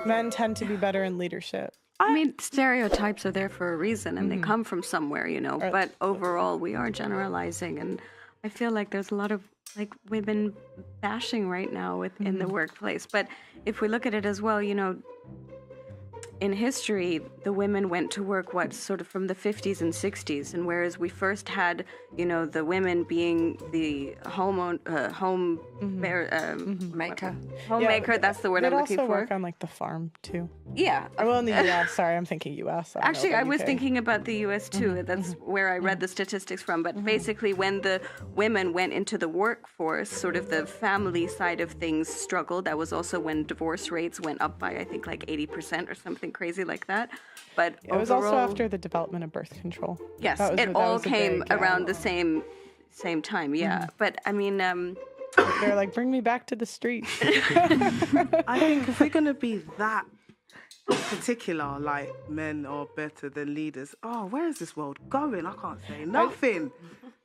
Men tend to be better in leadership. I mean, stereotypes are there for a reason, and they come from somewhere, you know. But overall, we are generalizing, and I feel like there's a lot of like women bashing right now in the workplace. But if we look at it as well, you know, in history, the women went to work, sort of from the 50s and 60s, and whereas we first had, you know, the women being the homemaker, that's the word I'm looking for. They also work on like the farm too. Yeah. Well, in the U.S. Sorry, I'm thinking U.S. Actually, I was thinking about the U.S. too. That's where I read the statistics from. But basically, when the women went into the workforce, sort of the family side of things struggled. That was also when divorce rates went up by, I think, like 80% or something crazy like that. But it was also after the development of birth control. Yes, it all came around the same time. Yeah, but I mean. They're like, bring me back to the street. I think if we're going to be that particular, like men are better than leaders, where is this world going? I can't say nothing.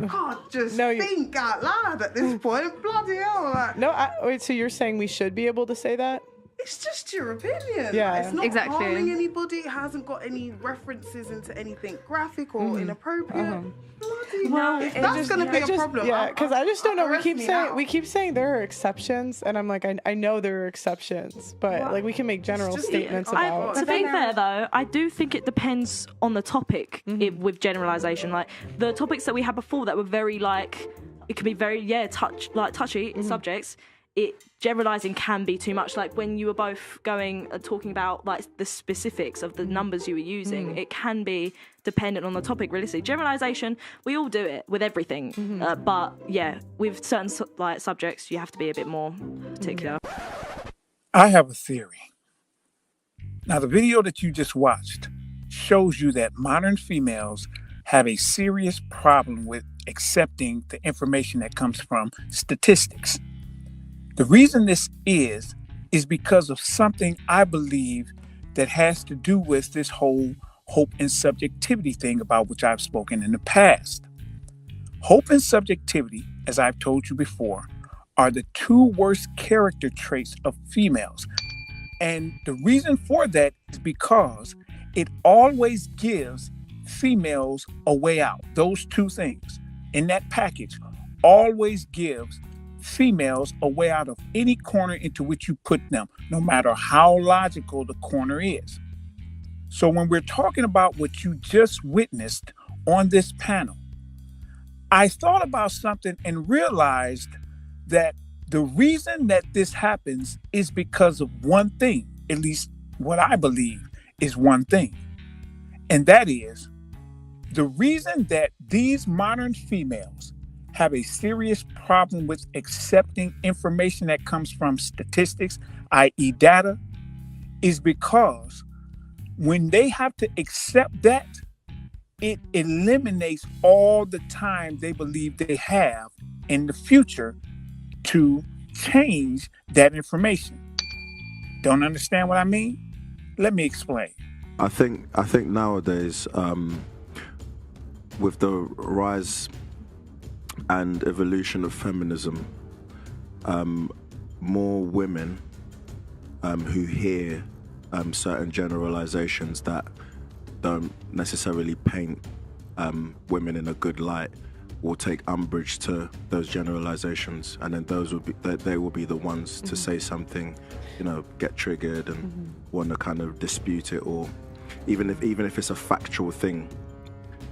I can't just think out loud at this point. Bloody hell. Like, wait, so you're saying we should be able to say that? It's just your opinion. Yeah. Like, it's not harming anybody. It hasn't got any references into anything graphic or inappropriate. Bloody if that's going to be a problem. Yeah, because I just don't know. We keep saying there are exceptions, and I'm like, I know there are exceptions, but like we can make general statements about. To be fair, though, I do think it depends on the topic with generalization. Like the topics that we had before that were very like, it could be very touchy subjects. Generalizing can be too much. Like when you were both talking about like the specifics of the numbers you were using, it can be dependent on the topic. Realistically, generalization, we all do it with everything, but yeah, with certain subjects, you have to be a bit more particular. I have a theory. Now, the video that you just watched shows you that modern females have a serious problem with accepting the information that comes from statistics. The reason this is because of something I believe that has to do with this whole hope and subjectivity thing about which I've spoken in the past. Hope and subjectivity, as I've told you before, are the two worst character traits of females. And the reason for that is because it always gives females a way out. Those two things in that package always gives females a way out of any corner into which you put them, no matter how logical the corner is. So when we're talking about what you just witnessed on this panel, I thought about something and realized that the reason that this happens is because of one thing, at least what I believe is one thing. And that is the reason that these modern females have a serious problem with accepting information that comes from statistics, i.e. data, is because when they have to accept that, it eliminates all the time they believe they have in the future to change that information. Don't understand what I mean? Let me explain. I think nowadays, with the rise and evolution of feminism, more women who hear certain generalizations that don't necessarily paint women in a good light will take umbrage to those generalizations, and then they will be the ones to say something, get triggered and want to kind of dispute it, or even if it's a factual thing,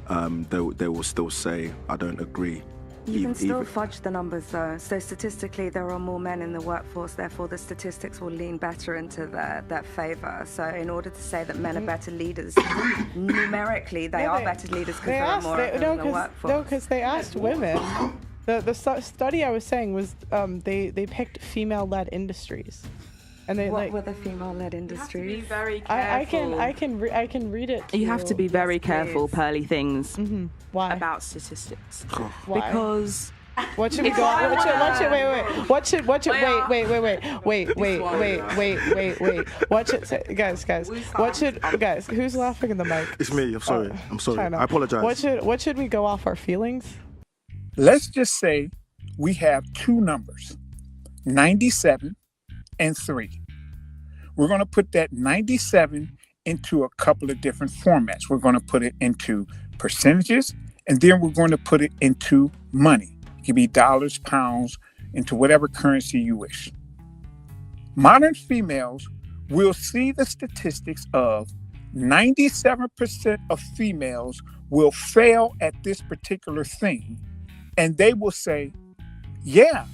they will still say, I don't agree. You can still fudge the numbers though. So statistically, there are more men in the workforce, therefore the statistics will lean better into their favour. So in order to say that men are better leaders, numerically they are better leaders because there are more of them in the workforce. No, because they asked women. The study I was saying was they picked female-led industries. And what were the female-led industries? You have to be very careful. I can read it. You have to be very careful, pearly things. Why? About statistics. Why? Because what should we go? What should who's laughing in the mic? It's me. I'm sorry. I apologize. What should we go off our feelings? Let's just say we have two numbers, 97 and 3. we're going to put that 97 into a couple of different formats. We're going to put it into percentages, and then we're going to put it into money. It can be dollars, pounds, into whatever currency you wish. Modern females will see the statistics of 97% of females will fail at this particular thing, and they will say, yeah,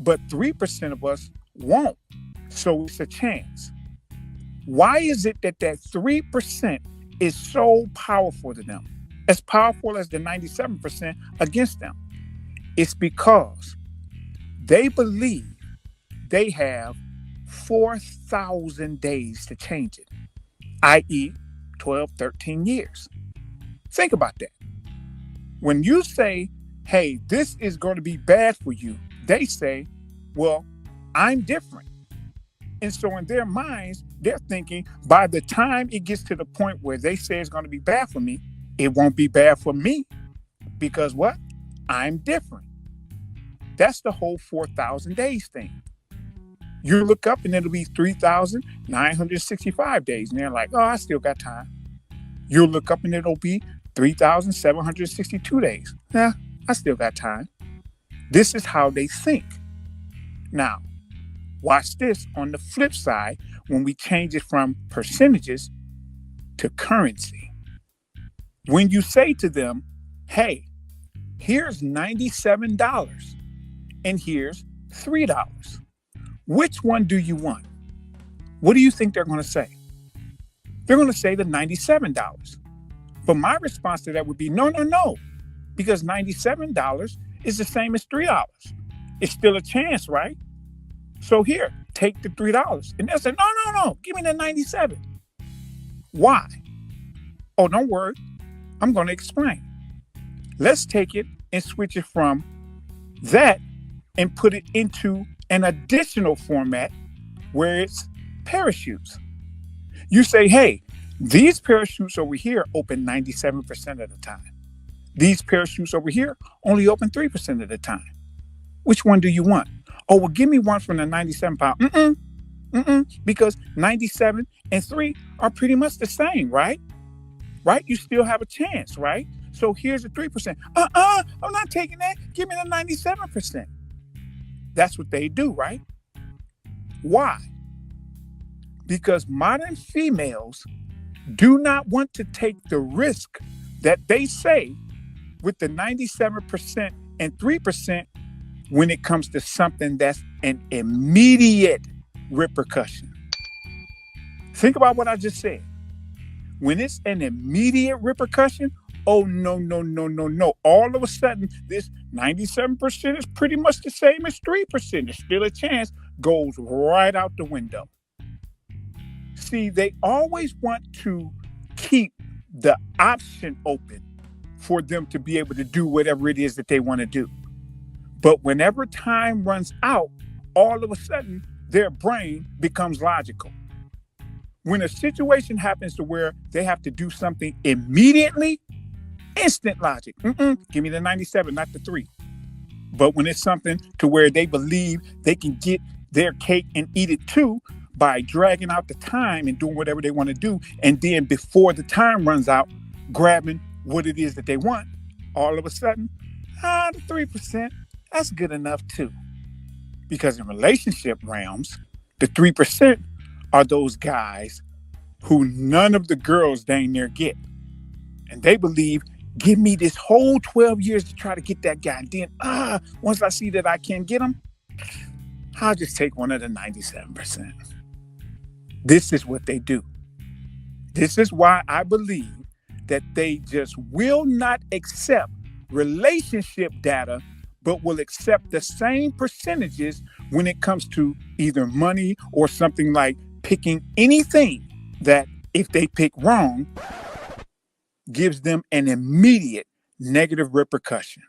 but 3% of us won't, so it's a chance. Why is it that 3% is so powerful to them, as powerful as the 97% against them? It's because they believe they have 4,000 days to change it, i.e. 12, 13 years. Think about that. When you say, hey, this is going to be bad for you, they say, well, I'm different. And so in their minds, they're thinking by the time it gets to the point where they say it's going to be bad for me, it won't be bad for me. Because what? I'm different. That's the whole 4,000 days thing. You look up and it'll be 3,965 days. And they're like, oh, I still got time. You'll look up and it'll be 3,762 days. Yeah, I still got time. This is how they think. Now, watch this on the flip side when we change it from percentages to currency. When you say to them, hey, here's $97 and here's $3. Which one do you want? What do you think they're going to say? They're going to say the $97. But my response to that would be, no, because $97 is the same as $3. It's still a chance, right? So here, take the $3. And they'll say, no, give me the 97. Why? Oh, don't worry. I'm going to explain. Let's take it and switch it from that and put it into an additional format where it's parachutes. You say, hey, these parachutes over here open 97% of the time. These parachutes over here only open 3% of the time. Which one do you want? Oh, well, give me one from the 97 pound. Because 97 and 3 are pretty much the same, right? Right? You still have a chance, right? So here's the 3%. I'm not taking that. Give me the 97%. That's what they do, right? Why? Because modern females do not want to take the risk that they say with the 97% and 3% when it comes to something that's an immediate repercussion. Think about what I just said. When it's an immediate repercussion, oh, no. All of a sudden, this 97% is pretty much the same as 3%. There's still a chance, goes right out the window. See, they always want to keep the option open for them to be able to do whatever it is that they want to do. But whenever time runs out, all of a sudden, their brain becomes logical. When a situation happens to where they have to do something immediately, instant logic. Give me the 97, not the 3. But when it's something to where they believe they can get their cake and eat it too by dragging out the time and doing whatever they want to do, and then before the time runs out, grabbing what it is that they want, all of a sudden, the 3%, that's good enough too. Because in relationship realms, the 3% are those guys who none of the girls dang near get. And they believe, give me this whole 12 years to try to get that guy. And then, once I see that I can't get him, I'll just take one of the 97%. This is what they do. This is why I believe that they just will not accept relationship data, but will accept the same percentages when it comes to either money or something like picking anything that if they pick wrong, gives them an immediate negative repercussion.